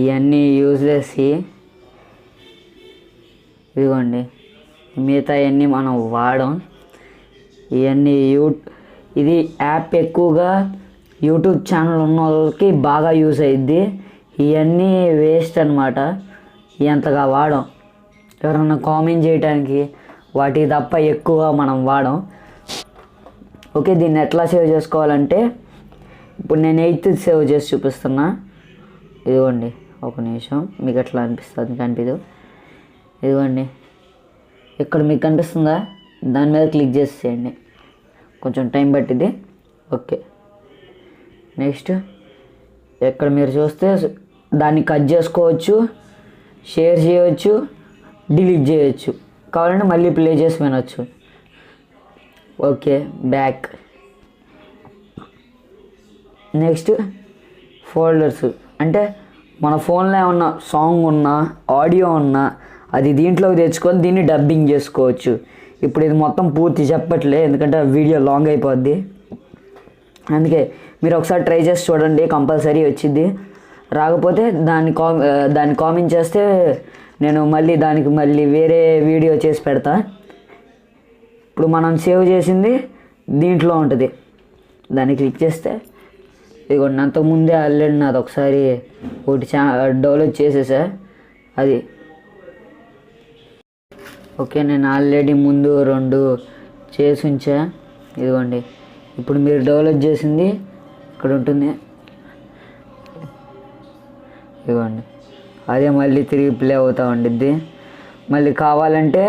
ఇవన్నీ యూజ్లెస్. ఇదిగోండి మిగతా ఇవన్నీ మనం వాడం. ఇవన్నీ ఇది యాప్ ఎక్కువగా యూట్యూబ్ ఛానల్ ఉన్న వాళ్ళకి బాగా యూజ్ అయ్యిద్ది. ఇవన్నీ వేస్ట్ అనమాట, ఎంతగా వాడం. ఎవరన్నా కామెంట్ చేయడానికి వాటికి తప్ప ఎక్కువ మనం వాడం. ఓకే, దీన్ని ఎట్లా సేవ్ చేసుకోవాలంటే ఇప్పుడు నేను 8th సేవ్ చేసి చూపిస్తున్నా. ఇదిగోండి ఒక నిమిషం, మీకు ఎట్లా అనిపిస్తుంది కనిపించదు. ఇదిగోండి ఇక్కడ మీకు కనిపిస్తుందా, దాని మీద క్లిక్ చేసేయండి, కొంచెం టైం పట్టింది. ఓకే, నెక్స్ట్ ఇక్కడ మీరు చూస్తే దాన్ని కట్ చేసుకోవచ్చు, షేర్ చేయవచ్చు, డిలీట్ చేయవచ్చు. కావాలంటే మళ్ళీ ప్లే చేసి వినొచ్చు. Okay, back. నెక్స్ట్ ఫోల్డర్స్ అంటే మన ఫోన్లో ఏమన్నా సాంగ్ ఉన్నా, ఆడియో ఉన్నా అది దీంట్లోకి తెచ్చుకొని దీన్ని డబ్బింగ్ చేసుకోవచ్చు. ఇప్పుడు ఇది మొత్తం పూర్తి చెప్పట్లే, ఎందుకంటే వీడియో లాంగ్ అయిపోద్ది. అందుకే మీరు ఒకసారి ట్రై చేసి చూడండి, కంపల్సరీ వచ్చింది. రాకపోతే దాన్ని కామెంట్ చేస్తే నేను దానికి మళ్ళీ వేరే వీడియో చేసి పెడతా. ఇప్పుడు మనం సేవ్ చేసింది దీంట్లో ఉంటుంది, దాన్ని క్లిక్ చేస్తే ఇదిగోండి. అంతకుముందే ఆల్రెడీ నాది ఒకసారి ఒకటి డౌన్లోడ్ చేసేసా అది. ఓకే, నేను ఆల్రెడీ ముందు 2 చేసి ఉంచా. ఇదిగోండి ఇప్పుడు మీరు డౌన్లోడ్ చేసింది ఇక్కడ ఉంటుంది. ఇదిగోండి అదే మళ్ళీ తిరిగి ప్లే అవుతూ ఉండిద్ది. మళ్ళీ కావాలంటే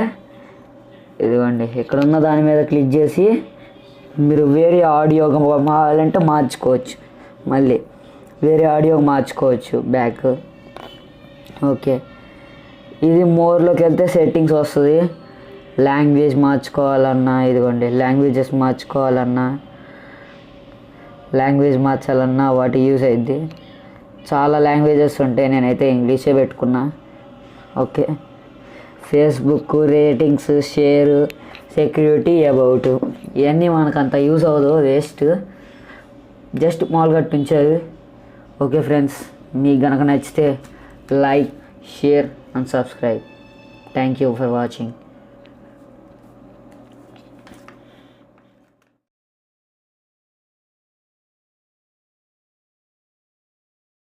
ఇదిగోండి ఇక్కడ ఉన్న దాని మీద క్లిక్ చేసి మీరు వేరే ఆడియో కావాలంటే మార్చుకోవచ్చు, మళ్ళీ వేరే ఆడియో మార్చుకోవచ్చు బ్యాక్. ఓకే, ఇది మోర్లోకి వెళ్తే సెట్టింగ్స్ వస్తుంది. లాంగ్వేజ్ మార్చుకోవాలన్నా ఇదిగోండి, లాంగ్వేజెస్ మార్చాలన్నా వాటి యూజ్ అయ్యిద్ది. చాలా లాంగ్వేజెస్ ఉంటాయి, నేనైతే ఇంగ్లీషే పెట్టుకున్నా. Okay, Facebook, ratings, share, security, about ఇవన్నీ మనకు అంత యూజ్ అవ్వదు, వేస్ట్. జస్ట్ మామూలుగా ఉంచారు. ఓకే ఫ్రెండ్స్, మీకు కనుక నచ్చితే like, share and subscribe. Thank you for watching.